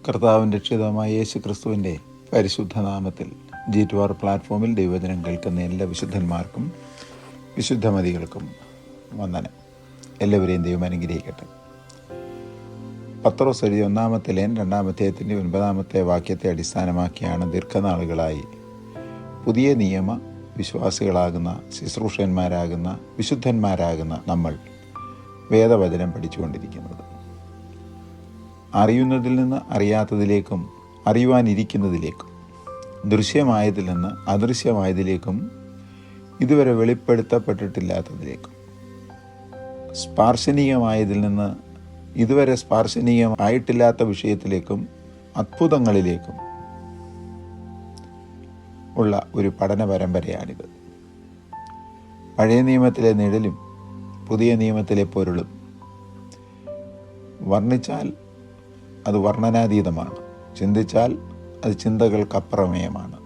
കർത്താവിൻ്റെ രക്ഷിതാവായ യേശു ക്രിസ്തുവിൻ്റെ പരിശുദ്ധ നാമത്തിൽ G2R പ്ലാറ്റ്ഫോമിൽ ദൈവവചനം കേൾക്കുന്ന എല്ലാ വിശുദ്ധന്മാർക്കും വിശുദ്ധമതികൾക്കും വന്ദനം. എല്ലാവരെയും ദൈവം അനുഗ്രഹിക്കട്ടെ. പത്രോസ് എഴുതിയ 1 ലേൻ 2 അധ്യായത്തിൻ്റെ 9 വാക്യത്തെ അടിസ്ഥാനമാക്കിയാണ് ദീർഘനാളുകളായി പുതിയ നിയമ വിശ്വാസികളാകുന്ന, ശുശ്രൂഷന്മാരാകുന്ന, വിശുദ്ധന്മാരാകുന്ന നമ്മൾ വേദവചനം പഠിച്ചുകൊണ്ടിരിക്കുന്നത്. അറിയുന്നതിൽ നിന്ന് അറിയാത്തതിലേക്കും, അറിയുവാനിരിക്കുന്നതിലേക്കും, ദൃശ്യമായതിൽ നിന്ന് അദൃശ്യമായതിലേക്കും, ഇതുവരെ വെളിപ്പെടുത്തപ്പെട്ടിട്ടില്ലാത്തതിലേക്കും, സ്പാർശനീയമായതിൽ നിന്ന് ഇതുവരെ സ്പാർശനീയമായിട്ടില്ലാത്ത വിഷയത്തിലേക്കും, അത്ഭുതങ്ങളിലേക്കും ഉള്ള ഒരു പഠന പരമ്പരയാണിത്. പഴയ നിയമത്തിലെ നിഴലും പുതിയ നിയമത്തിലെ പൊരുളും വർണ്ണിച്ചാൽ അത് വർണ്ണനാതീതമാണ്, ചിന്തിച്ചാൽ അത് ചിന്തകൾക്കപ്പുറമേയമാണ്.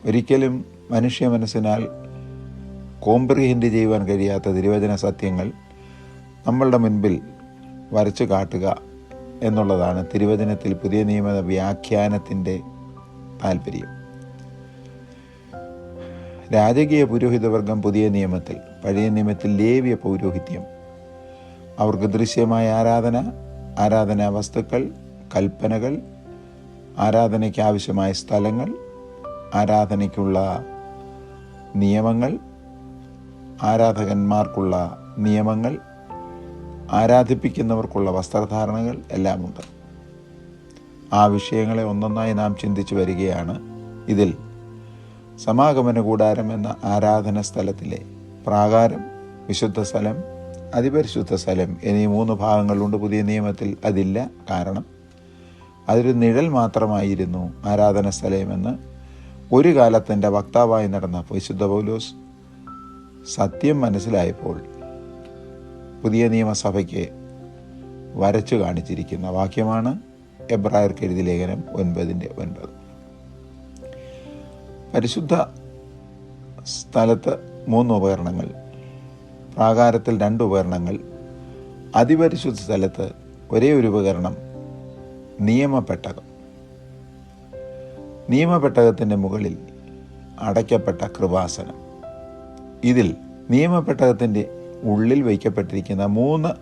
ഒരിക്കലും മനുഷ്യ മനസ്സിനാൽ കോംപ്രിഹെൻഡ് ചെയ്യുവാൻ കഴിയാത്ത തിരുവചന സത്യങ്ങൾ നമ്മളുടെ മുൻപിൽ വരച്ചു കാട്ടുക എന്നുള്ളതാണ് തിരുവചനത്തിൽ പുതിയ നിയമ വ്യാഖ്യാനത്തിൻ്റെ താല്പര്യം. രാജകീയ പുരോഹിതവർഗം പുതിയ നിയമത്തിൽ, പഴയ നിയമത്തിൽ ലേവ്യ പൗരോഹിത്യം, അവർക്ക് ദൃശ്യമായ ആരാധനാ വസ്തുക്കൾ, കൽപ്പനകൾ, ആരാധനയ്ക്ക് ആവശ്യമായ സ്ഥലങ്ങൾ, ആരാധനയ്ക്കുള്ള നിയമങ്ങൾ, ആരാധകന്മാർക്കുള്ള നിയമങ്ങൾ, ആരാധിപ്പിക്കുന്നവർക്കുള്ള വസ്ത്രധാരണകൾ എല്ലാമുണ്ട്. ആ വിഷയങ്ങളെ ഒന്നൊന്നായി നാം ചിന്തിച്ചു വരികയാണ്. ഇതിൽ സമാഗമന കൂടാരം എന്ന ആരാധന സ്ഥലത്തിലെ പ്രാകാരം, വിശുദ്ധ സ്ഥലം, അതിപരിശുദ്ധ സ്ഥലം എന്നീ 3 ഭാഗങ്ങളുണ്ട്. പുതിയ നിയമത്തിൽ അതില്ല. കാരണം അതൊരു നിഴൽ മാത്രമായിരുന്നു ആരാധന സ്ഥലമെന്ന് ഒരു കാലത്തിൻ്റെ വക്താവായി നടന്ന വിശുദ്ധ പൗലോസ് സത്യം മനസ്സിലായപ്പോൾ പുതിയ നിയമസഭയ്ക്ക് വരച്ചു കാണിച്ചിരിക്കുന്ന വാക്യമാണ് എബ്രായർക്ക് എഴുതിയ ലേഖനം 9:9. പരിശുദ്ധ സ്ഥലത്ത് 3 ഉപകരണങ്ങൾ, പ്രാകാരത്തിൽ 2 ഉപകരണങ്ങൾ, അതിപരിശുദ്ധ സ്ഥലത്ത് ഒരേ ഒരു ഉപകരണം, നിയമപ്പെട്ടകം. നിയമപ്പെട്ടകത്തിൻ്റെ മുകളിൽ അടയ്ക്കപ്പെട്ട കൃപാസനം. ഇതിൽ നിയമപ്പെട്ടകത്തിൻ്റെ ഉള്ളിൽ വയ്ക്കപ്പെട്ടിരിക്കുന്ന 3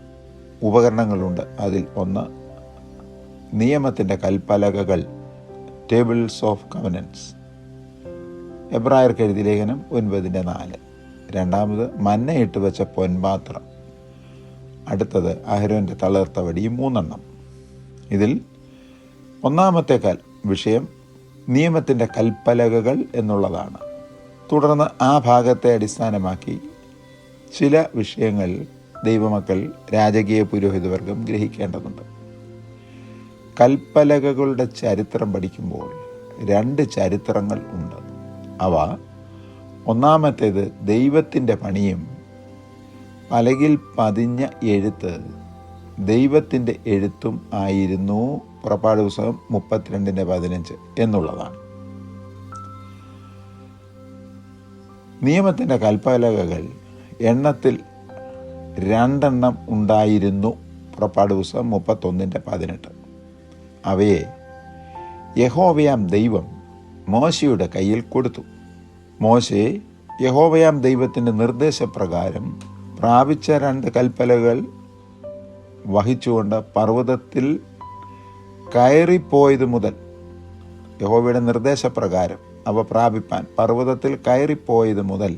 ഉപകരണങ്ങളുണ്ട്. അതിൽ ഒന്ന് നിയമത്തിൻ്റെ കൽപ്പലകകൾ, ടേബിൾസ് ഓഫ് കവനൻസ്, എബ്രായർക്ക് എഴുതിയ ലേഖനം 9:4. രണ്ടാമത് മന്നയിട്ട് വെച്ച പൊൻപാത്രം. അടുത്തത് അഹരോൻ്റെ തളർത്ത വടിയും 3 ഇതിൽ ഒന്നാമത്തെ വിഷയം നിയമത്തിൻ്റെ കൽപ്പലകകൾ എന്നുള്ളതാണ്. തുടർന്ന് ആ ഭാഗത്തെ അടിസ്ഥാനമാക്കി ചില വിഷയങ്ങൾ ദൈവമക്കൾ, രാജകീയ പുരോഹിതവർഗം ഗ്രഹിക്കേണ്ടതുണ്ട്. കൽപ്പലകകളുടെ ചരിത്രം പഠിക്കുമ്പോൾ 2 ചരിത്രങ്ങൾ ഉണ്ട്. അവ ഒന്നാമത്തേത് ദൈവത്തിൻ്റെ പണിയും പലകിൽ പതിഞ്ഞ എഴുത്ത് ദൈവത്തിൻ്റെ എഴുത്തും ആയിരുന്നു. പുറപ്പാട് പുസ്തകം 32:15 എന്നുള്ളതാണ്. നിയമത്തിൻ്റെ കൽപ്പലകകൾ എണ്ണത്തിൽ 2 ഉണ്ടായിരുന്നു. പുറപ്പാട് പുസ്തകം 31:18. അവയെ യഹോവയാം ദൈവം മോശയുടെ കയ്യിൽ കൊടുത്തു. മോശെ യഹോവയാം ദൈവത്തിൻ്റെ നിർദ്ദേശപ്രകാരം പ്രാപിച്ച 2 കൽപ്പലകൾ വഹിച്ചുകൊണ്ട് പർവ്വതത്തിൽ കയറിപ്പോയത് മുതൽ, യഹോവയുടെ നിർദ്ദേശപ്രകാരം അവ പ്രാപിപ്പാൻ പർവ്വതത്തിൽ കയറിപ്പോയത് മുതൽ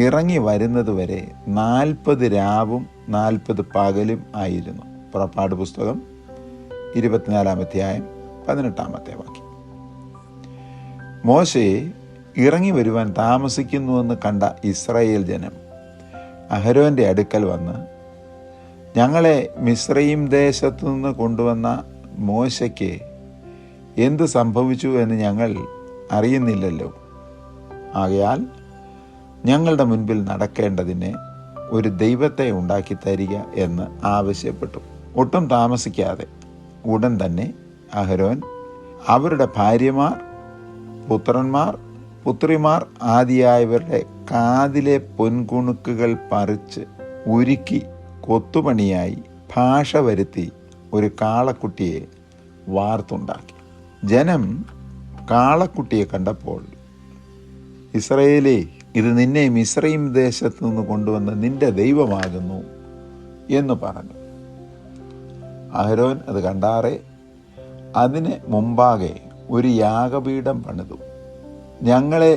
ഇറങ്ങി വരുന്നത് വരെ 40 രാവും 40 പകലും ആയിരുന്നു. പുറപ്പാട് പുസ്തകം 24 അധ്യായം 18 വാക്യം. മോശെ ഇറങ്ങി വരുവാൻ താമസിക്കുന്നുവെന്ന് കണ്ട ഇസ്രായേൽ ജനം അഹരോൻ്റെ അടുക്കൽ വന്ന്, ഞങ്ങളെ മിസ്രയീം ദേശത്തു നിന്ന് കൊണ്ടുവന്ന മോശയ്ക്ക് എന്ത് സംഭവിച്ചു എന്ന് ഞങ്ങൾ അറിയുന്നില്ലല്ലോ. ആകയാൽ ഞങ്ങളുടെ മുൻപിൽ നടക്കേണ്ടതിന് ഒരു ദൈവത്തെ ഉണ്ടാക്കി തരിക എന്ന് ആവശ്യപ്പെട്ടു. ഒട്ടും താമസിക്കാതെ ഉടൻ തന്നെ അഹരോൻ അവരുടെ ഭാര്യമാർ, പുത്രന്മാർ, പുത്രിമാർ ആദിയായവരുടെ കാതിലെ പൊൻകുണുക്കുകൾ പറിച്ച് ഉരുക്കി കൊത്തുപണിയായി ഭാഷ വരുത്തി ഒരു കാളക്കുട്ടിയെ വാർത്തുണ്ടാക്കി. ജനം കാളക്കുട്ടിയെ കണ്ടപ്പോൾ, ഇസ്രായേലേ, ഇത് നിന്നെ മിസ്രയീം ദേശത്തു നിന്ന് കൊണ്ടുവന്ന നിന്റെ ദൈവമാകുന്നു എന്ന് പറഞ്ഞു. അഹരോൻ അത് കണ്ടാറെ അതിന് മുമ്പാകെ ഒരു യാഗപീഠം പണിതു. ഞങ്ങളെ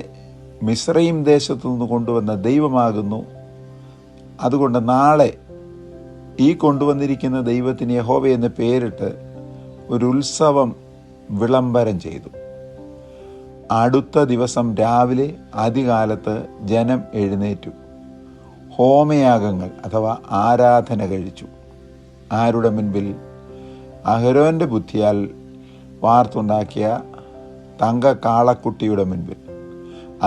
മിസ്രയീം ദേശത്തു നിന്ന് കൊണ്ടുവന്ന ദൈവമാകുന്നു, അതുകൊണ്ട് നാളെ ഈ കൊണ്ടുവന്നിരിക്കുന്ന ദൈവത്തിന് യഹോവ എന്ന് പേരിട്ട് ഒരു ഉത്സവം വിളംബരം ചെയ്തു. അടുത്ത ദിവസം രാവിലെ അതികാലത്ത് ജനം എഴുന്നേറ്റു ഹോമയാഗങ്ങൾ അഥവാ ആരാധന കഴിച്ചു. ആരുടെ മുൻപിൽ? അഹരോന്റെ ബുദ്ധിയാൽ വാർത്തുണ്ടാക്കിയ തങ്ക കാളക്കുട്ടിയുടെ മുൻപിൽ.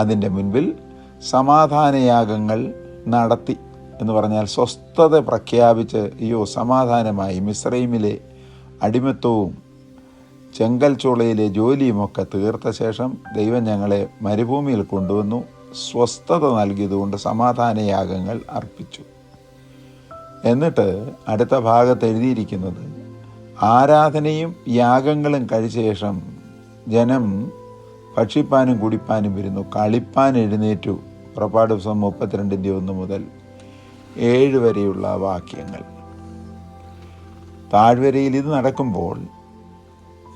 അതിൻ്റെ മുൻപിൽ സമാധാനയാഗങ്ങൾ നടത്തി എന്ന് പറഞ്ഞാൽ സ്വസ്ഥത പ്രഖ്യാപിച്ച്, അയ്യോ സമാധാനമായി, മിസ്രയീമിലെ അടിമത്വവും ചെങ്കൽ ചോളയിലെ ജോലിയുമൊക്കെ തീർത്ത ശേഷം ദൈവം ഞങ്ങളെ മരുഭൂമിയിൽ കൊണ്ടുവന്നു, സ്വസ്ഥത നൽകിയതുകൊണ്ട് സമാധാനയാഗങ്ങൾ അർപ്പിച്ചു. എന്നിട്ട് അടുത്ത ഭാഗത്ത് എഴുതിയിരിക്കുന്നത്, ആരാധനയും യാഗങ്ങളും കഴിച്ച ശേഷം ജനം ഭക്ഷിപ്പാനും കുടിപ്പാനും ഇരുന്നു, കളിപ്പാൻ എഴുന്നേറ്റു. പുറപ്പാട് ദിവസം 32:1 മുതൽ 7 വരെയുള്ള വാക്യങ്ങൾ. താഴ്വരയിൽ ഇത് നടക്കുമ്പോൾ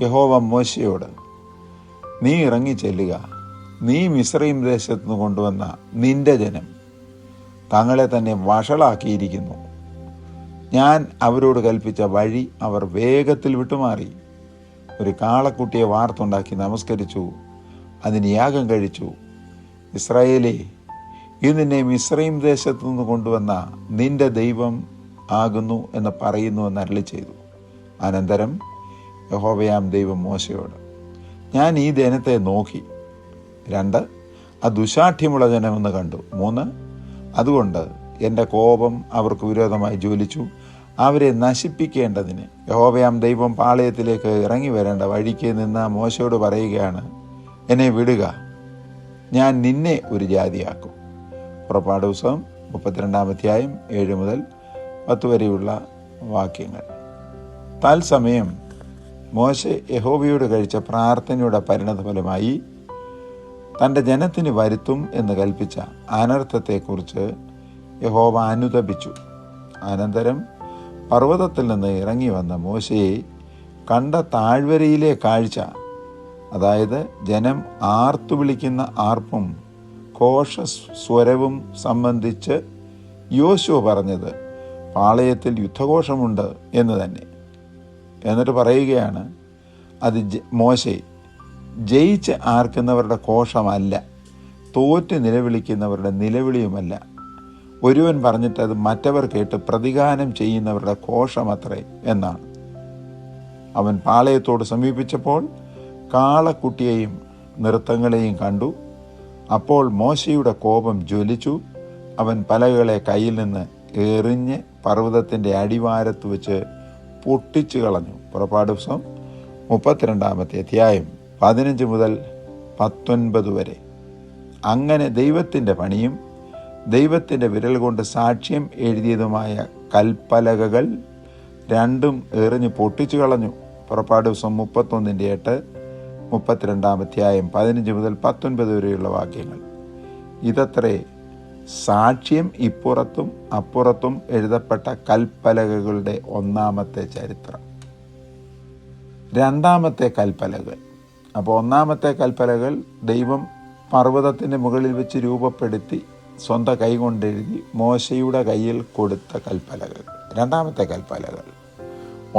യഹോവ മോശയോട്, നീ ഇറങ്ങി ചെല്ലുക, നീ മിസ്രയീം ദേശത്ത് നിന്ന് കൊണ്ടുവന്ന നിന്റെ ജനം തങ്ങളെ തന്നെ വഷളാക്കിയിരിക്കുന്നു. ഞാൻ അവരോട് കൽപ്പിച്ച വഴി അവർ വേഗത്തിൽ വിട്ടുമാറി. ഒരു കാളക്കുട്ടിയെ വാർത്തുണ്ടാക്കി നമസ്കരിച്ചു, അതിന് യാഗം കഴിച്ചു. ഇസ്രായേലേ, ഇത് നിന്നെ മിസ്രയീം ദേശത്തു നിന്ന് കൊണ്ടുവന്ന നിന്റെ ദൈവം ആകുന്നു എന്ന് പറയുന്നു എന്ന് അരുളി ചെയ്തു. അനന്തരം യഹോവയാം ദൈവം മോശയോട്, ഞാൻ ഈ ജനത്തെ നോക്കി. 2, അത് ദുശാഠ്യമുള്ള ജനമെന്ന് കണ്ടു. 3, അതുകൊണ്ട് എൻ്റെ കോപം അവർക്ക് വിരോധമായി ജ്വലിച്ചു. അവരെ നശിപ്പിക്കേണ്ടതിന് യഹോവയാം ദൈവം പാളയത്തിലേക്ക് ഇറങ്ങി വരേണ്ട വഴിക്ക് നിന്ന് മോശയോട് പറയുകയാണ്, എന്നെ വിടുക, ഞാൻ നിന്നെ ഒരു ജാതിയാക്കും. പുറപ്പാട് ദിവസം 32 7 മുതൽ 10 വരെയുള്ള വാക്യങ്ങൾ. തത്സമയം മോശെ യഹോവയോട് കഴിച്ച പ്രാർത്ഥനയുടെ പരിണതഫലമായി തൻ്റെ ജനത്തിന് വരുത്തും എന്ന് കൽപ്പിച്ച അനർത്ഥത്തെക്കുറിച്ച് യഹോവ അനുതപിച്ചു. അനന്തരം പർവ്വതത്തിൽ നിന്ന് ഇറങ്ങി വന്ന മോശയെ കണ്ട താഴ്വരയിലെ കാഴ്ച, അതായത് ജനം ആർത്തു വിളിക്കുന്ന ആർപ്പും ഘോഷസ്വരവും സംബന്ധിച്ച് യോശുവ പറഞ്ഞത്, പാളയത്തിൽ യുദ്ധഘോഷമുണ്ട് എന്ന് തന്നെ. എന്നിട്ട് പറയുകയാണ്, അത് മോശെ ജയിച്ച് ആർക്കുന്നവരുടെ ഘോഷമല്ല, തോറ്റ് നിലവിളിക്കുന്നവരുടെ നിലവിളിയുമല്ല. ഒരുവൻ പറഞ്ഞിട്ട് അത് മറ്റവർ കേട്ട് പ്രതിഗാനം ചെയ്യുന്നവരുടെ ഘോഷമത്രേ എന്നാണ്. അവൻ പാളയത്തോട് സമീപിച്ചപ്പോൾ കാളക്കുട്ടിയെയും നൃത്തങ്ങളെയും കണ്ടു. അപ്പോൾ മോശയുടെ കോപം ജ്വലിച്ചു. അവൻ പലകളെ കയ്യിൽ നിന്ന് എറിഞ്ഞ് പർവ്വതത്തിൻ്റെ അടിവാരത്ത് വെച്ച് പൊട്ടിച്ചു കളഞ്ഞു. പുറപ്പാട് ദിവസം 32 15 മുതൽ 19 വരെ. അങ്ങനെ ദൈവത്തിൻ്റെ പണിയും ദൈവത്തിൻ്റെ വിരൽ കൊണ്ട് സാക്ഷ്യം എഴുതിയതുമായ കൽപ്പലകകൾ 2 എറിഞ്ഞ് പൊട്ടിച്ചു കളഞ്ഞു. പുറപ്പാട് ദിവസം 31:8 32 15 മുതൽ 19 വരെയുള്ള വാക്യങ്ങൾ. ഇതത്രേ സാക്ഷ്യം ഇപ്പുറത്തും അപ്പുറത്തും എഴുതപ്പെട്ട കൽപ്പലകകളുടെ ഒന്നാമത്തെ ചരിത്രം. 2ാമത്തെ കൽപ്പലകൾ. അപ്പോൾ 1ാമത്തെ കൽപ്പലകൾ ദൈവം പർവ്വതത്തിൻ്റെ മുകളിൽ വെച്ച് രൂപപ്പെടുത്തി സ്വന്തം കൈകൊണ്ടെഴുതി മോശയുടെ കയ്യിൽ കൊടുത്ത കൽപ്പലകൾ. 2ാമത്തെ കൽപ്പലകൾ.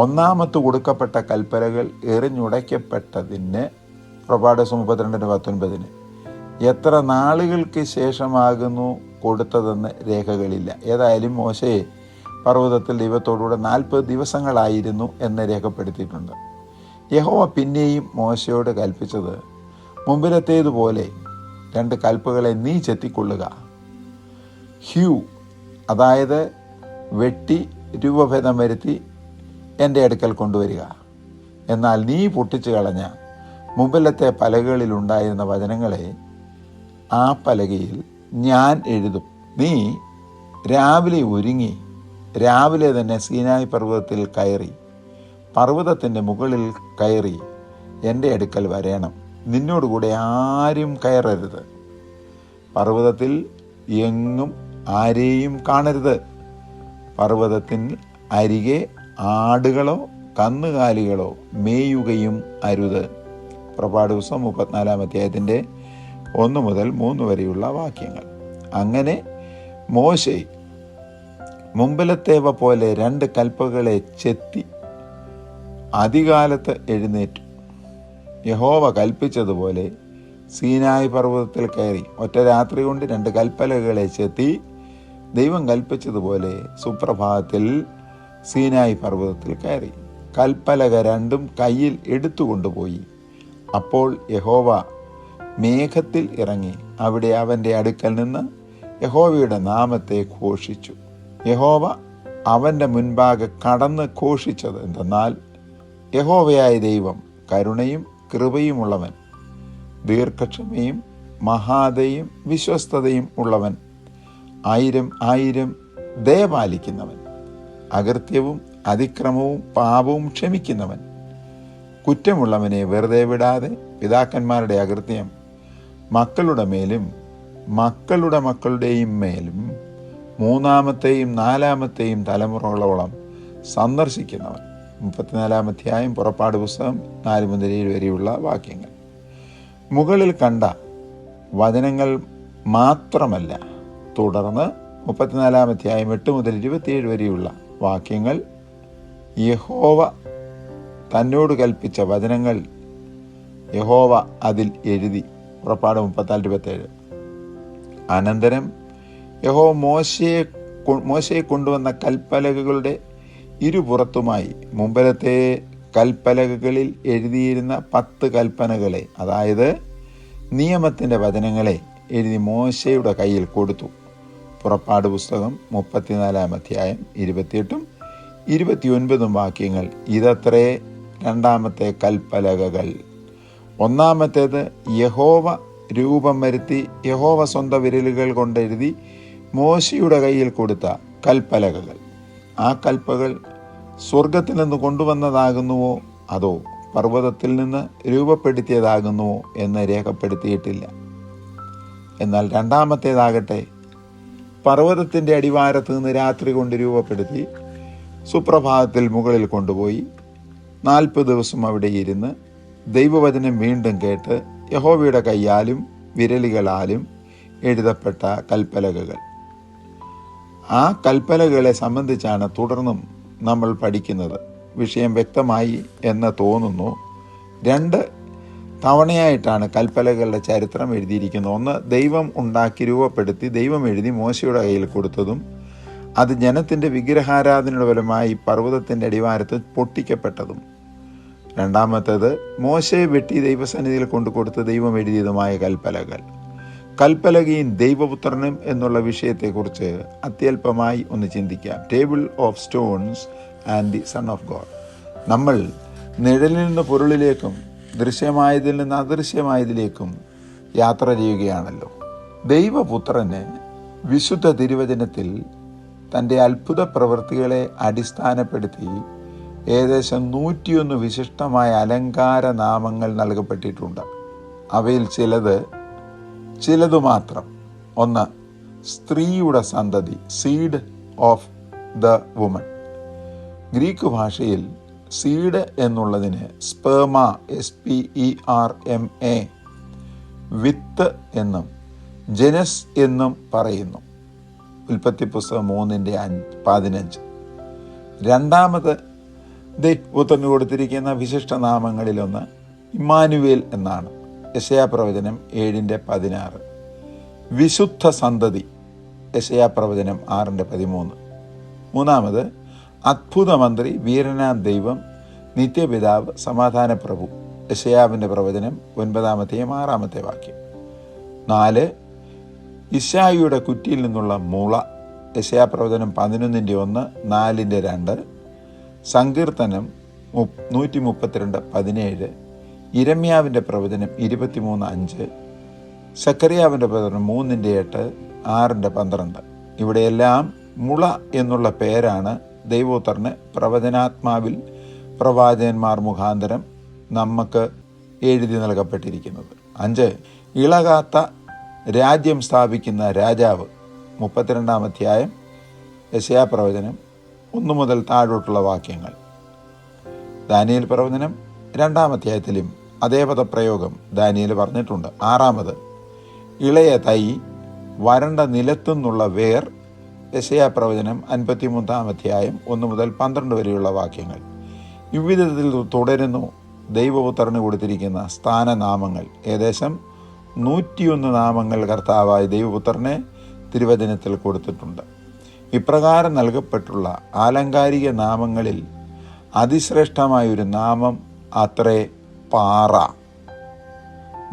1ാമത്ത് കൊടുക്കപ്പെട്ട കൽപ്പലകൾ എറിഞ്ഞുടയ്ക്കപ്പെട്ടതിന് പുറപ്പാട് 32:19 എത്ര നാളുകൾക്ക് ശേഷമാകുന്നു കൊടുത്തതെന്ന് രേഖകളില്ല. ഏതായാലും മോശയെ പർവ്വതത്തിൽ ദൈവത്തോടുകൂടെ 40 ദിവസങ്ങളായിരുന്നു എന്ന് രേഖപ്പെടുത്തിയിട്ടുണ്ട്. യഹോവ പിന്നെയും മോശയോട് കൽപ്പിച്ചത്, മുമ്പിലത്തേതുപോലെ 2 കൽപ്പുകളെ നീ ചെത്തിക്കൊള്ളുക. ഹ്യൂ, അതായത് വെട്ടി രൂപഭേദം വരുത്തി എൻ്റെ അടുക്കൽ കൊണ്ടുവരിക. എന്നാൽ നീ പൊട്ടിച്ചു കളഞ്ഞ മുമ്പിലത്തെ പലകകളിലുണ്ടായിരുന്ന വചനങ്ങളെ ആ പലകയിൽ ഞാൻ എഴുതും. നീ രാവിലെ ഒരുങ്ങി രാവിലെ തന്നെ സീനായി പർവ്വതത്തിൽ കയറി പർവ്വതത്തിൻ്റെ മുകളിൽ കയറി എൻ്റെ അടുക്കൽ വരേണം. നിന്നോടുകൂടെ ആരും കയറരുത്. പർവ്വതത്തിൽ എങ്ങും ആരെയും കാണരുത്. പർവ്വതത്തിന് അരികെ ആടുകളോ കന്നുകാലികളോ മേയുകയും അരുത്. പുറപ്പാട് പുസ്തകം 34 അധ്യായത്തിൻ്റെ 1 മുതൽ 3 വരെയുള്ള വാക്യങ്ങൾ. അങ്ങനെ മോശെ മുമ്പിലത്തേവ പോലെ 2 കൽപ്പകളെ ചെത്തി അതികാലത്ത് എഴുന്നേറ്റു. യഹോവ കൽപ്പിച്ചതുപോലെ സീനായി പർവ്വതത്തിൽ കയറി. ഒറ്റ രാത്രി കൊണ്ട് 2 കൽപ്പലകളെ ചെത്തി ദൈവം കൽപ്പിച്ചതുപോലെ സുപ്രഭാതത്തിൽ സീനായി പർവ്വതത്തിൽ കയറി. കൽപ്പലക 2 കയ്യിൽ എടുത്തുകൊണ്ടുപോയി. അപ്പോൾ യഹോവ മേഘത്തിൽ ഇറങ്ങി അവിടെ അവൻ്റെ അടുക്കൽ നിന്ന് യഹോവയുടെ നാമത്തെ ഘോഷിച്ചു. യഹോവ അവൻ്റെ മുൻപാകെ കടന്ന് ഘോഷിച്ചത് എന്തെന്നാൽ, യഹോവയായ ദൈവം കരുണയും കൃപയുമുള്ളവൻ, ദീർഘക്ഷമയും മഹാദയും വിശ്വസ്തതയും ഉള്ളവൻ, 1000 ദയ പാലിക്കുന്നവൻ, അകൃത്യവും അതിക്രമവും പാപവും ക്ഷമിക്കുന്നവൻ, കുറ്റമുള്ളവനെ വെറുതെ വിടാതെ പിതാക്കന്മാരുടെ അകൃത്യം മക്കളുടെ മേലും മക്കളുടെ മക്കളുടെയും മേലും 3-ാമത്തെയും 4-ാമത്തെയും തലമുറകളോളം സന്ദർശിക്കുന്നവൻ. 34 അധ്യായം പുറപ്പാട് പുസ്തകം 4 മുതൽ 7 വരെയുള്ള വാക്യങ്ങൾ. മുകളിൽ കണ്ട വചനങ്ങൾ മാത്രമല്ല, തുടർന്ന് 34 അധ്യായം 8 മുതൽ 27 വരെയുള്ള വാക്യങ്ങൾ യഹോവ തന്നോട് കൽപ്പിച്ച വചനങ്ങൾ യഹോവ അതിൽ എഴുതി. പുറപ്പാട് 34-27. അനന്തരം യഹോവ മോശയെ കൊണ്ടുവന്ന കൽപ്പലകകളുടെ ഇരുപുറത്തുമായി മുമ്പിലത്തെ കൽപ്പലകകളിൽ എഴുതിയിരുന്ന 10 കൽപ്പനകളെ, അതായത് നിയമത്തിൻ്റെ വചനങ്ങളെ എഴുതി മോശയുടെ കയ്യിൽ കൊടുത്തു. പുറപ്പാട് പുസ്തകം 34 അധ്യായം 28 29 വാക്യങ്ങൾ. ഇതത്രേ 2-ാമത്തെ കൽപ്പലകകൾ. 1-ാമത്തേത് യഹോവ രൂപം വരുത്തി യഹോവ സ്വന്തം വിരലുകൾ കൊണ്ടെഴുതി മോശയുടെ കയ്യിൽ കൊടുത്ത കൽപ്പലകകൾ. ആ കൽപ്പകൾ സ്വർഗത്തിൽ നിന്ന് കൊണ്ടുവന്നതാകുന്നുവോ അതോ പർവ്വതത്തിൽ നിന്ന് രൂപപ്പെടുത്തിയതാകുന്നുവോ എന്ന് രേഖപ്പെടുത്തിയിട്ടില്ല. എന്നാൽ 2-ാമത്തേതാകട്ടെ പർവ്വതത്തിൻ്റെ അടിവാരത്ത് നിന്ന് രാത്രി കൊണ്ട് രൂപപ്പെടുത്തി സുപ്രഭാതത്തിൽ മുകളിൽ കൊണ്ടുപോയി 40 ദിവസം അവിടെ ഇരുന്ന് ദൈവവചനം വീണ്ടും കേട്ട് യഹോവയുടെ കയ്യാലും വിരലുകളാലും എഴുതപ്പെട്ട കൽപ്പലകകൾ. ആ കൽപ്പലകളെ സംബന്ധിച്ചാണ് തുടർന്നും നമ്മൾ പഠിക്കുന്നത്. വിഷയം വ്യക്തമായി എന്ന് തോന്നുന്നു. 2 തവണയായിട്ടാണ് കൽപ്പലകളുടെ ചരിത്രം എഴുതിയിരിക്കുന്നത്. ഒന്ന് ദൈവം ഉണ്ടാക്കി രൂപപ്പെടുത്തി ദൈവം എഴുതി മോശയുടെ കയ്യിൽ കൊടുത്തതും അത് ജനത്തിൻ്റെ വിഗ്രഹാരാധനയുടെ ഫലമായി പർവ്വതത്തിൻ്റെ അടിവാരത്ത് പൊട്ടിക്കപ്പെട്ടതും. 2-ാമത്തേത് മോശയെ വെട്ടി ദൈവസന്നിധിയിൽ കൊണ്ടുകൊടുത്ത് ദൈവം എഴുതിയതുമായ കൽപ്പലകൾ. കൽപ്പലകയും ദൈവപുത്രനും എന്നുള്ള വിഷയത്തെക്കുറിച്ച് അത്യല്പമായി ഒന്ന് ചിന്തിക്കാം. Table of stones and the son of God. നമ്മൾ നിഴലിൽ നിന്ന് പൊരുളിലേക്കും ദൃശ്യമായതിൽ നിന്ന് അദൃശ്യമായതിലേക്കും യാത്ര ചെയ്യുകയാണല്ലോ. ദൈവപുത്രന് വിശുദ്ധ തിരുവചനത്തിൽ തൻ്റെ അത്ഭുത പ്രവൃത്തികളെ അടിസ്ഥാനപ്പെടുത്തി ഏകദേശം 101 വിശിഷ്ടമായ അലങ്കാര നാമങ്ങൾ നൽകപ്പെട്ടിട്ടുണ്ട്. അവയിൽ ചിലത് മാത്രം. 1, സ്ത്രീയുടെ സന്തതി, seed of the woman. Greek ഭാഷയിൽ സീഡ് എന്നുള്ളതിന് സ്പെർമ, SPERMA, വിത്ത് എന്നും ജനസ് എന്നും പറയുന്നു. ഉൽപ്പത്തി പുസ്തകം 3:15. 2-ാമത് ദൈവപുത്രന് കൊടുത്തിരിക്കുന്ന വിശിഷ്ട നാമങ്ങളിലൊന്ന് ഇമ്മാനുവേൽ എന്നാണ്. യെശയ്യാ പ്രവചനം 7:16. വിശുദ്ധ സന്തതി, യെശയ്യാ പ്രവചനം 6:13. 3-ാമത് അത്ഭുതമന്ത്രി, വീരനാം ദൈവം, നിത്യപിതാവ്, സമാധാന പ്രഭു, യെശയ്യാവിൻ്റെ പ്രവചനം 9-6 വാക്യം. 4, ഇശായിയുടെ കുറ്റിയിൽ നിന്നുള്ള മുള, യെശയ്യാ പ്രവചനം 11:1, 4:2. സങ്കീർത്തനം 132:17, ഇരമ്യാവിൻ്റെ പ്രവചനം 23:5, സക്കറിയാവിൻ്റെ പ്രവചനം 3:8, 6:12. ഇവിടെയെല്ലാം മുള എന്നുള്ള പേരാണ് ദൈവപുത്രന് പ്രവചനാത്മാവിൽ പ്രവാചകന്മാർ മുഖാന്തരം നമുക്ക് എഴുതി നൽകപ്പെട്ടിരിക്കുന്നത്. 5. ഇളകാത്ത രാജ്യം സ്ഥാപിക്കുന്ന രാജാവ്. 32-ാം അധ്യായം യെശയ്യാ പ്രവചനം 1 മുതൽ താഴോട്ടുള്ള വാക്യങ്ങൾ. ദാനിയേൽ പ്രവചനം 2-ാം അധ്യായത്തിലും അതേ പദപ്രയോഗം ദാനിയേൽ പറഞ്ഞിട്ടുണ്ട്. 6. ഇളയ തൈ, വരണ്ട നിലത്തുനിന്നുള്ള വേർ. യെശയ്യാ പ്രവചനം 53-ാം അധ്യായം 1 മുതൽ 12 വരെയുള്ള വാക്യങ്ങൾ. ഇவ்விധത്തിൽ തുടരുന്നു ദൈവപുത്രന് കൊടുത്തിരിക്കുന്ന സ്ഥാനനാമങ്ങൾ. ഏകദേശം 101 നാമങ്ങൾ കർത്താവായ ദൈവപുത്രനെ തിരുവചനത്തിൽ കൊടുത്തിട്ടുണ്ട്. ഇപ്രകാരം നൽകപ്പെട്ടുള്ള ആലങ്കാരിക നാമങ്ങളിൽ അതിശ്രേഷ്ഠമായൊരു നാമം അത്രേ പാറ.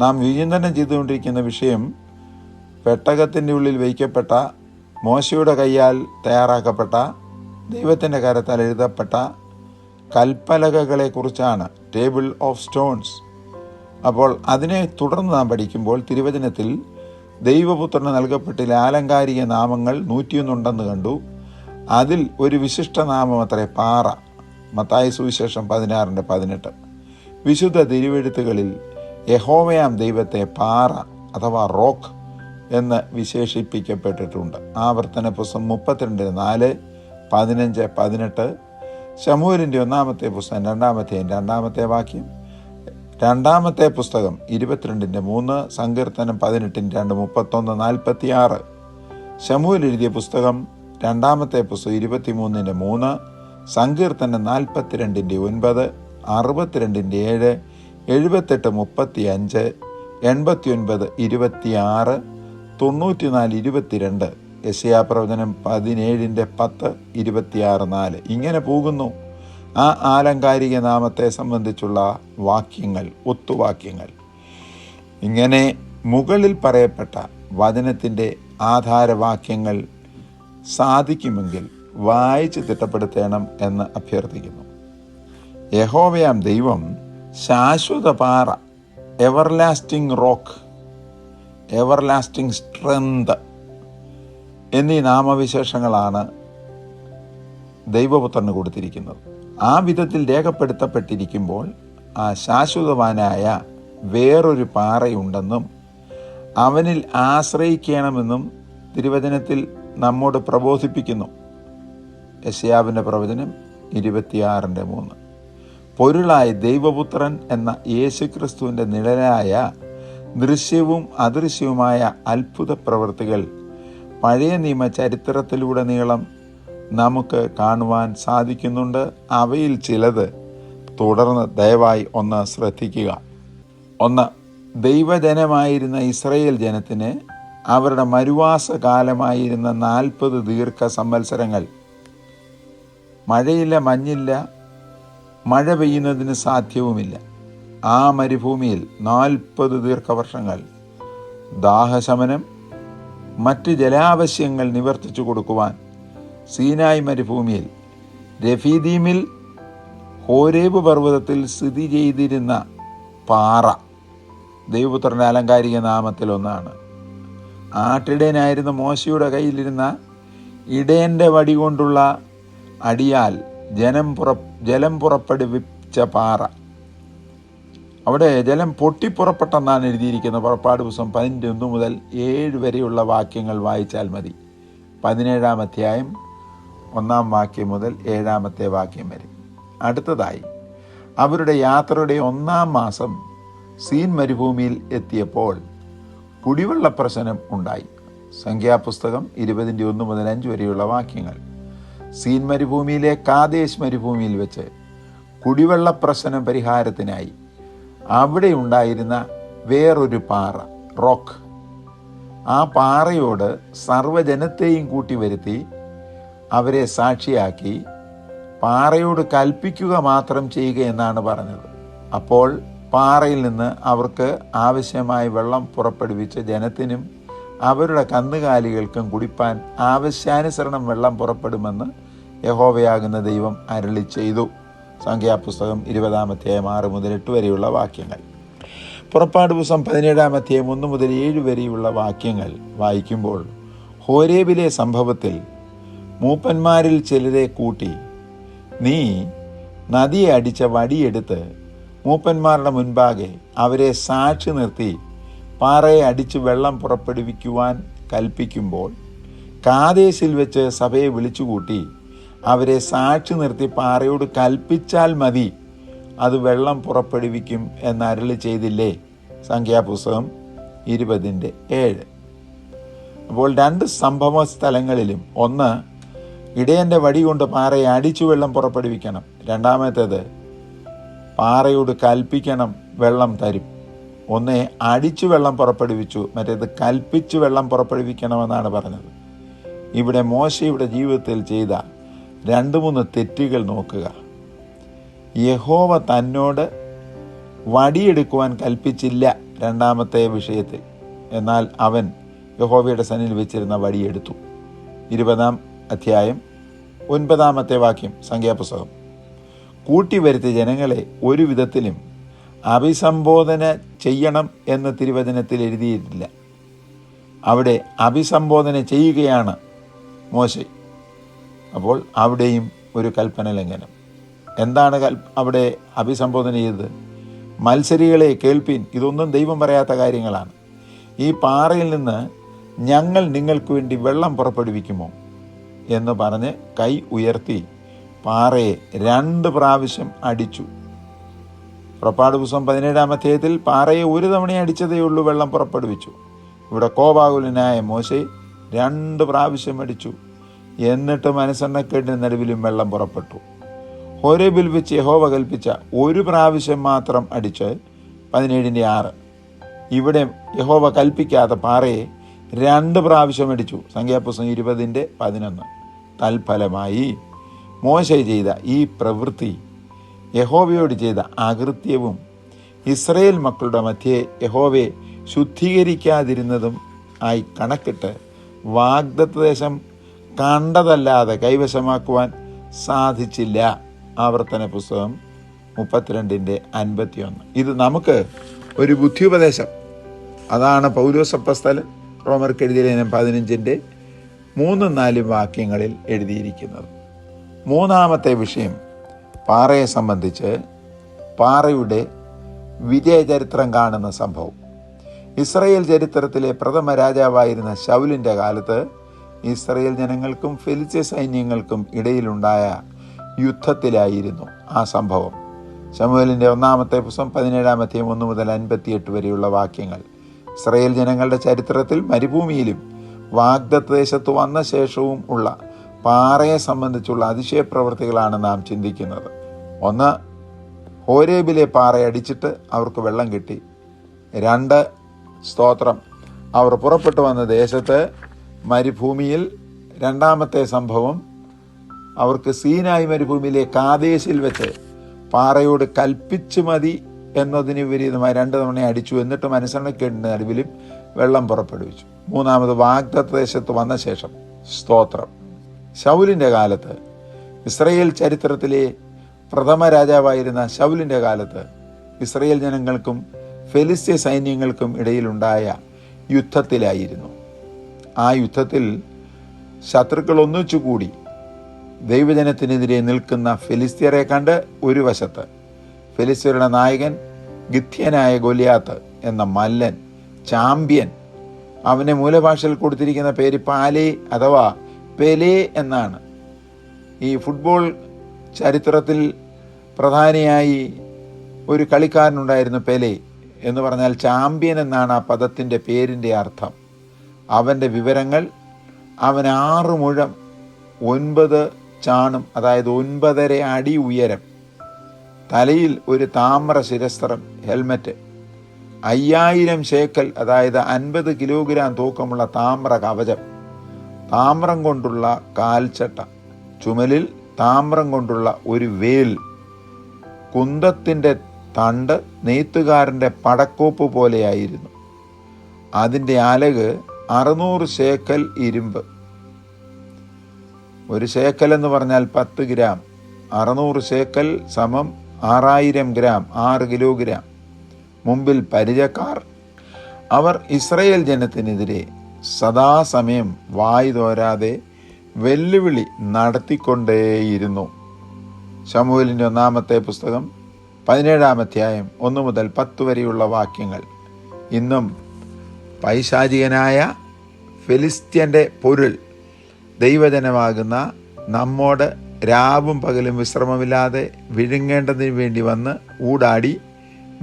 നാം വിചിന്തനം ചെയ്തുകൊണ്ടിരിക്കുന്ന വിഷയം പെട്ടകത്തിൻ്റെ ഉള്ളിൽ വയ്ക്കപ്പെട്ട, മോശയുടെ കയ്യാൽ തയ്യാറാക്കപ്പെട്ട, ദൈവത്തിൻ്റെ കരത്താൽ എഴുതപ്പെട്ട കൽപ്പലകകളെക്കുറിച്ചാണ്, ടേബിൾ ഓഫ് സ്റ്റോൺസ്. അപ്പോൾ അതിനെ തുടർന്ന് നാം പഠിക്കുമ്പോൾ തിരുവചനത്തിൽ ദൈവപുത്രന് നൽകപ്പെട്ടില്ല ആലങ്കാരിക നാമങ്ങൾ 101 ഉണ്ടെന്ന് കണ്ടു. അതിൽ ഒരു വിശിഷ്ട നാമം അത്രേ പാറ. മത്തായി സുവിശേഷം 16:18. വിശുദ്ധ തിരുവെഴുത്തുകളിൽ യഹോവയാം ദൈവത്തെ പാറ അഥവാ റോക്ക് എന്ന് വിശേഷിപ്പിക്കപ്പെട്ടിട്ടുണ്ട്. ആവർത്തന പുസ്തകം 32:4, 15, 18. ശമൂവേലിൻ്റെ 1-ാമത്തെ പുസ്തകം 2-ാമത്തെ വാക്യം. 2-ാമത്തെ പുസ്തകം 22:3, സങ്കീർത്തനം 18:2, 31, 46. ശമൂവേൽ എഴുതിയ പുസ്തകം 2-ാമത്തെ പുസ്തകം 23:3, സങ്കീർത്തനം 42:9, 62:7, 78:35, 89:26, 94:22. യെശയ്യാ പ്രവചനം 17:10, 26:4. ഇങ്ങനെ പോകുന്നു ആ ആലങ്കാരിക നാമത്തെ സംബന്ധിച്ചുള്ള വാക്യങ്ങൾ, ഒത്തുവാക്യങ്ങൾ. ഇങ്ങനെ മുകളിൽ പറയപ്പെട്ട വചനത്തിൻ്റെ ആധാരവാക്യങ്ങൾ സാധിക്കുമെങ്കിൽ വായിച്ച് തിട്ടപ്പെടുത്തണം എന്ന് അഭ്യർത്ഥിക്കുന്നു. യഹോവയാം ദൈവം ശാശ്വത പാറ, എവർലാസ്റ്റിംഗ് റോക്ക്, എവർലാസ്റ്റിംഗ് സ്ട്രെങ്ത് എന്നീ നാമവിശേഷങ്ങളാണ് ദൈവപുത്രന് കൊടുത്തിരിക്കുന്നത്. ആ വിധത്തിൽ രേഖപ്പെടുത്തപ്പെട്ടിരിക്കുമ്പോൾ ആ ശാശ്വതവാനായ വേറൊരു പാറയുണ്ടെന്നും അവനിൽ ആശ്രയിക്കണമെന്നും തിരുവചനത്തിൽ നമ്മോട് പ്രബോധിപ്പിക്കുന്നു. യെശയ്യാവിൻ്റെ പ്രവചനം 26:3. പൊരുളായ ദൈവപുത്രൻ എന്ന യേശുക്രിസ്തുവിൻ്റെ നിഴലായ ദൃശ്യവും അദൃശ്യവുമായ അത്ഭുത പ്രവൃത്തികൾ പഴയ നിയമ ചരിത്രത്തിലുടനീളം നമുക്ക് കാണുവാൻ സാധിക്കുന്നുണ്ട്. അവയിൽ ചിലത് തുടർന്ന് ദയവായി ഒന്ന് ശ്രദ്ധിക്കുക. 1. ദൈവജനമായിരുന്ന ഇസ്രായേൽ ജനത്തിന് അവരുടെ മരുവാസ കാലമായിരുന്ന 40 ദീർഘ സംവത്സരങ്ങൾ. മഴയില്ല, മഞ്ഞില്ല, മഴ പെയ്യുന്നതിന് സാധ്യവുമില്ല. ആ മരുഭൂമിയിൽ 40 ദീർഘവർഷങ്ങൾ ദാഹശമനം, മറ്റ് ജലാവശ്യങ്ങൾ നിവർത്തിച്ചു കൊടുക്കുവാൻ സീനായ് മരുഭൂമിയിൽ രഫീദീമിൽ ഹോരേബ് പർവ്വതത്തിൽ സ്ഥിതി ചെയ്തിരുന്ന പാറ ദൈവപുത്രൻ്റെ ആലങ്കാരിക നാമത്തിൽ ഒന്നാണ്. ആട്ടിടയനായിരുന്ന മോശയുടെ കയ്യിലിരുന്ന ഇടയൻ്റെ വടി കൊണ്ടുള്ള അടിയാൽ ജലം പുറപ്പെടുവിച്ച പാറ. അവിടെ ജലം പൊട്ടിപ്പുറപ്പെട്ടെന്നാണ് എഴുതിയിരിക്കുന്നത്. പുറപ്പാട് പുസ്തകം 11 മുതൽ 7 വരെയുള്ള വാക്യങ്ങൾ വായിച്ചാൽ മതി. 17-ാം അധ്യായം 1-ാം വാക്യം മുതൽ 7-ാമത്തെ വാക്യം വരെ. അടുത്തതായി അവരുടെ യാത്രയുടെ 1-ാം മാസം സീൻ മരുഭൂമിയിൽ എത്തിയപ്പോൾ കുടിവെള്ള പ്രശ്നം ഉണ്ടായി. സംഖ്യാപുസ്തകം 20:1 മുതൽ 5 വരെയുള്ള വാക്യങ്ങൾ. സീൻ മരുഭൂമിയിലെ കാദേശ് മരുഭൂമിയിൽ വെച്ച് കുടിവെള്ള പ്രശ്നം പരിഹാരത്തിനായി അവിടെ ഉണ്ടായിരുന്ന വേറൊരു പാറ, റോക്ക്. ആ പാറയോട് സർവ്വജനത്തെയും കൂട്ടി വരുത്തി അവരെ സാക്ഷിയാക്കി പാറയോട് കൽപ്പിക്കുക മാത്രം ചെയ്യുക എന്നാണ് പറഞ്ഞത്. അപ്പോൾ പാറയിൽ നിന്ന് അവർക്ക് ആവശ്യമായ വെള്ളം പുറപ്പെടുവിച്ച് ജനത്തിനും അവരുടെ കന്നുകാലികൾക്കും കുടിപ്പാൻ ആവശ്യാനുസരണം വെള്ളം പുറപ്പെടുമെന്ന് യഹോവയാകുന്ന ദൈവം അരുളി ചെയ്തു. സംഖ്യാപുസ്തകം 20-ാം അധ്യായം 6 മുതൽ 8 വരെയുള്ള വാക്യങ്ങൾ. പുറപ്പാട് പുസ്തകം 17-ാം അധ്യായം 1 മുതൽ 7 വരെയുള്ള വാക്യങ്ങൾ വായിക്കുമ്പോൾ ഹോരേബിലെ സംഭവത്തിൽ മൂപ്പന്മാരിൽ ചിലരെ കൂട്ടി, നീ നദിയെ അടിച്ച വടിയെടുത്ത് മൂപ്പന്മാരുടെ മുൻപാകെ അവരെ സാക്ഷി നിർത്തി പാറയെ അടിച്ച് വെള്ളം പുറപ്പെടുവിക്കുവാൻ കൽപ്പിക്കുമ്പോൾ കാദേശിൽ വെച്ച് സഭയെ വിളിച്ചുകൂട്ടി അവരെ സാക്ഷി നിർത്തി പാറയോട് കൽപ്പിച്ചാൽ മതി, അത് വെള്ളം പുറപ്പെടുവിക്കും എന്ന് അരുളി ചെയ്തില്ലേ? സംഖ്യാപുസ്തകം 20:7. അപ്പോൾ 2 സംഭവ സ്ഥലങ്ങളിലും, ഒന്ന് ഇടയൻ്റെ വടി കൊണ്ട് പാറയെ അടിച്ചു വെള്ളം പുറപ്പെടുവിക്കണം, രണ്ടാമത്തേത് പാറയോട് കൽപ്പിക്കണം വെള്ളം തരും. ഒന്നേ അടിച്ചു വെള്ളം പുറപ്പെടുവിച്ചു, മറ്റേത് കൽപ്പിച്ചു വെള്ളം പുറപ്പെടുവിക്കണമെന്നാണ് പറഞ്ഞത്. ഇവിടെ മോശയുടെ ജീവിതത്തിൽ ചെയ്ത 2-3 തെറ്റുകൾ നോക്കുക. യഹോവ തന്നോട് വടിയെടുക്കുവാൻ കൽപ്പിച്ചില്ല രണ്ടാമത്തെ വിഷയത്തിൽ, എന്നാൽ അവൻ യഹോവയുടെ സന്നിധിയിൽ വെച്ചിരുന്ന വടിയെടുത്തു. 20-ാം അധ്യായം 9-ാമത്തെ വാക്യം സംഖ്യാപുസ്തകം. കൂട്ടിവരുത്തിയ ജനങ്ങളെ ഒരു വിധത്തിലും അഭിസംബോധന ചെയ്യണം എന്ന് തിരുവചനത്തിൽ എഴുതിയിട്ടില്ല. അവിടെ അഭിസംബോധന ചെയ്യുകയാണ് മോശെ. അപ്പോൾ അവിടെയും ഒരു കൽപ്പന ലംഘനം. എന്താണ് അവിടെ അഭിസംബോധന ചെയ്തത്? മത്സരികളെ കേൾപ്പീൻ, ഇതൊന്നും ദൈവം പറയാത്ത കാര്യങ്ങളാണ്. ഈ പാറയിൽ നിന്ന് ഞങ്ങൾ നിങ്ങൾക്ക് വേണ്ടി വെള്ളം പുറപ്പെടുവിക്കുമോ എന്ന് പറഞ്ഞ് കൈ ഉയർത്തി പാറയെ 2 പ്രാവശ്യം അടിച്ചു. പുറപ്പാട് പുസ്തകം 17-ാം അധ്യായത്തിൽ പാറയെ ഒരു തവണ അടിച്ചതേ ഉള്ളൂ, വെള്ളം പുറപ്പെടുവിച്ചു. ഇവിടെ കോപാകുലനായ മോശെ 2 പ്രാവശ്യം അടിച്ചു. എന്നിട്ട് മനസ്സെണ്ണക്കേടിന് നടുവിലും വെള്ളം പുറപ്പെട്ടു. ഹോരേബിൽ വെച്ച് യഹോവ കൽപ്പിച്ച 1 പ്രാവശ്യം മാത്രം അടിച്ച് 17-6. ഇവിടെ യഹോവ കൽപ്പിക്കാത്ത പാറയെ 2 പ്രാവശ്യം അടിച്ചു. സംഖ്യാപുസ്തകം 20:11. തൽഫലമായി മോശെ ചെയ്ത ഈ പ്രവൃത്തി യഹോവയോട് ചെയ്ത അകൃത്യവും ഇസ്രായേൽ മക്കളുടെ മധ്യേ യഹോവയെ ശുദ്ധീകരിക്കാതിരുന്നതും ആയി കണക്കിട്ട് വാഗ്ദത്തദേശം കണ്ടതല്ലാതെ കൈവശമാക്കുവാൻ സാധിച്ചില്ല. ആവർത്തന പുസ്തകം 32:51. ഇത് നമുക്ക് ഒരു ബുദ്ധിയുപദേശം. അതാണ് പൗലോസ് അപ്പോസ്തലൻ റോമർക്ക് എഴുതിയ ലേഖനം 15:3-4 വാക്യങ്ങളിൽ എഴുതിയിരിക്കുന്നത്. 3-ാമത്തെ വിഷയം പാറയെ സംബന്ധിച്ച് പാറയുടെ വിജയചരിത്രം കാണുന്ന സംഭവം. ഇസ്രായേൽ ചരിത്രത്തിലെ പ്രഥമ രാജാവായിരുന്ന ശൗലിൻ്റെ കാലത്ത് ഇസ്രായേൽ ജനങ്ങൾക്കും ഫെലിസ്ത്യ സൈന്യങ്ങൾക്കും ഇടയിലുണ്ടായ യുദ്ധത്തിലായിരുന്നു ആ സംഭവം. ശമൂവേലിൻ്റെ 1-ാമത്തെ പുസ്തകം 17-ാം അധ്യായം 1 മുതൽ 58 വരെയുള്ള വാക്യങ്ങൾ. ഇസ്രായേൽ ജനങ്ങളുടെ ചരിത്രത്തിൽ മരുഭൂമിയിലും വാഗ്ദത്തദേശത്ത് വന്ന ശേഷവും ഉള്ള പാറയെ സംബന്ധിച്ചുള്ള അതിശയപ്രവൃത്തികളാണ് നാം ചിന്തിക്കുന്നത്. 1, ഹോരേബിലെ പാറയടിച്ചിട്ട് അവർക്ക് വെള്ളം കിട്ടി. 2, സ്തോത്രം, അവർ പുറപ്പെട്ടു വന്ന ദേശത്ത് മരുഭൂമിയിൽ. 2-ാമത്തെ സംഭവം, അവർക്ക് സീനായി മരുഭൂമിയിലെ കാദേശിൽ വെച്ച് പാറയോട് കൽപ്പിച്ചു മതി എന്നതിന് വിപരീതമായി 2 തവണ അടിച്ചു. എന്നിട്ട് മനസ്സെണ്ണക്കേടിൻ്റെ നടുവിലും വെള്ളം പുറപ്പെടുവിച്ചു. 3-ാമത് വാഗ്ദത്തദേശത്ത് വന്ന ശേഷം, സ്തോത്രം, ശൗലിൻ്റെ കാലത്ത്, ഇസ്രായേൽ ചരിത്രത്തിലെ പ്രഥമ രാജാവായിരുന്ന ശൗലിൻ്റെ കാലത്ത് ഇസ്രായേൽ ജനങ്ങൾക്കും ഫെലിസ്ത്യ സൈന്യങ്ങൾക്കും ഇടയിലുണ്ടായ യുദ്ധത്തിലായിരുന്നു. ആ യുദ്ധത്തിൽ ശത്രുക്കൾ ഒന്നിച്ചുകൂടി ദൈവജനത്തിനെതിരെ നിൽക്കുന്ന ഫെലിസ്ത്യരെ കണ്ട് ഒരു വശത്ത് ഫെലിസ്ത്യരുടെ നായകൻ ഗിത്യനായ ഗൊലിയാത്ത് എന്ന മല്ലൻ, ചാമ്പ്യൻ, അവനെ മൂലഭാഷയിൽ കൊടുത്തിരിക്കുന്ന പേര് പാലേ അഥവാ പെലെ എന്നാണ്. ഈ ഫുട്ബോൾ ചരിത്രത്തിൽ പ്രധാനിയായി ഒരു കളിക്കാരനുണ്ടായിരുന്നു, പെലെ എന്ന് പറഞ്ഞാൽ ചാമ്പ്യൻ എന്നാണ് ആ പദത്തിൻ്റെ പേരിൻ്റെ അർത്ഥം. അവൻ്റെ വിവരങ്ങൾ, അവൻ 6 മുഴം 9 ചാണും, അതായത് 9.5 അടി ഉയരം, തലയിൽ ഒരു താമ്ര ശിരസ്ത്രം, ഹെൽമറ്റ്, 5000 ശേക്കൽ അതായത് 50 കിലോഗ്രാം തൂക്കമുള്ള താമ്ര കവചം, താമ്രം കൊണ്ടുള്ള കാൽച്ചട്ട, ചുമലിൽ താമ്രം കൊണ്ടുള്ള ഒരു വേൽ, കുന്തത്തിൻ്റെ തണ്ട് നെയ്ത്തുകാരൻ്റെ പടക്കോപ്പ് പോലെയായിരുന്നു. അതിൻ്റെ അലക് 600 ശേക്കൽ ഇരുമ്പ്. ഒരു ശേക്കൽ എന്ന് പറഞ്ഞാൽ 10 ഗ്രാം. 600 ശേക്കൽ സമം 6000 ഗ്രാം, 6 കിലോഗ്രാം. മുമ്പിൽ പരിചക്കാർ. അവർ ഇസ്രായേൽ ജനത്തിനെതിരെ സദാസമയം വായ് തോരാതെ വെല്ലുവിളി നടത്തിക്കൊണ്ടേയിരുന്നു. ശമൂവേലിൻ്റെ ഒന്നാമത്തെ പുസ്തകം 17-ാം അധ്യായം 1 മുതൽ 10 വരെയുള്ള വാക്യങ്ങൾ. ഇന്നും പൈശാചികനായ ഫെലിസ്ത്യൻ്റെ പൊരുൾ ദൈവജനമാകുന്ന നമ്മോട് രാവും പകലും വിശ്രമമില്ലാതെ വിഴുങ്ങേണ്ടതിന് വേണ്ടി വന്ന് ഊടാടി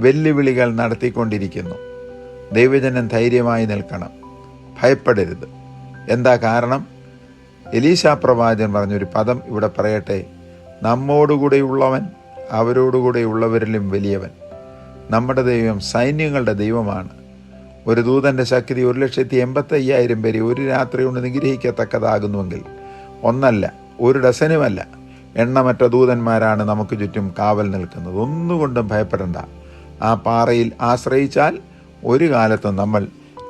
വെല്ലുവിളികൾ നടത്തിക്കൊണ്ടിരിക്കുന്നു. ദൈവജനം ധൈര്യമായി നിൽക്കണം, ഭയപ്പെടരുത്. എന്താ കാരണം? എലീശാ പ്രവാചകൻ പറഞ്ഞൊരു പദം ഇവിടെ പറയട്ടെ: നമ്മോടുകൂടെയുള്ളവൻ അവരോടുകൂടെയുള്ളവരിലും വലിയവൻ. നമ്മുടെ ദൈവം സൈന്യങ്ങളുടെ ദൈവമാണ്. ഒരു ദൂതൻ്റെ ശക്തി 1,85,000 പേരെ ഒരു രാത്രി കൊണ്ട് നിഗ്രഹിക്കത്തക്കതാകുന്നുവെങ്കിൽ ഒന്നല്ല, ഒരു ഡസനുമല്ല, എണ്ണമറ്റ ദൂതന്മാരാണ് നമുക്ക് ചുറ്റും കാവൽ നിൽക്കുന്നത്. ഒന്നുകൊണ്ടും ഭയപ്പെടേണ്ട. ആ പാറയിൽ ആശ്രയിച്ചാൽ ഒരു കാലത്തും നമ്മൾ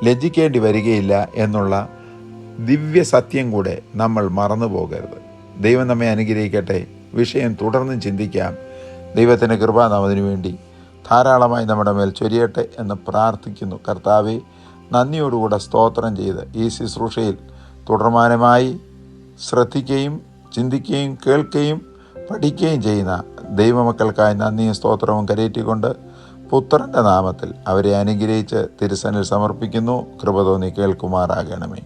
ലജ്ജിക്കേണ്ടി വരികയില്ല എന്നുള്ള ദിവ്യ സത്യം കൂടെ നമ്മൾ മറന്നു പോകരുത്. ദൈവം നമ്മെ അനുഗ്രഹിക്കട്ടെ. വിഷയം തുടർന്നും ചിന്തിക്കാം. ദൈവത്തിൻ്റെ കൃപാനാമത്തിനു വേണ്ടി ധാരാളമായി നമ്മുടെ മേൽ ചൊരിയട്ടെ എന്ന് പ്രാർത്ഥിക്കുന്നു. കർത്താവെ, നന്ദിയോടുകൂടെ സ്തോത്രം ചെയ്ത് ഈ ശുശ്രൂഷയിൽ തുടർമാനമായി ശ്രദ്ധിക്കുകയും ചിന്തിക്കുകയും കേൾക്കുകയും പഠിക്കുകയും ചെയ്യുന്ന ദൈവമക്കൾക്കായി നന്ദിയും സ്തോത്രവും കരയേറ്റിക്കൊണ്ട് പുത്രൻ്റെ നാമത്തിൽ അവരെ അനുഗ്രഹിച്ച് തിരുസന്നിൽ സമർപ്പിക്കുന്നു. കൃപ തോന്നി കേൾക്കുമാറാകണമേ.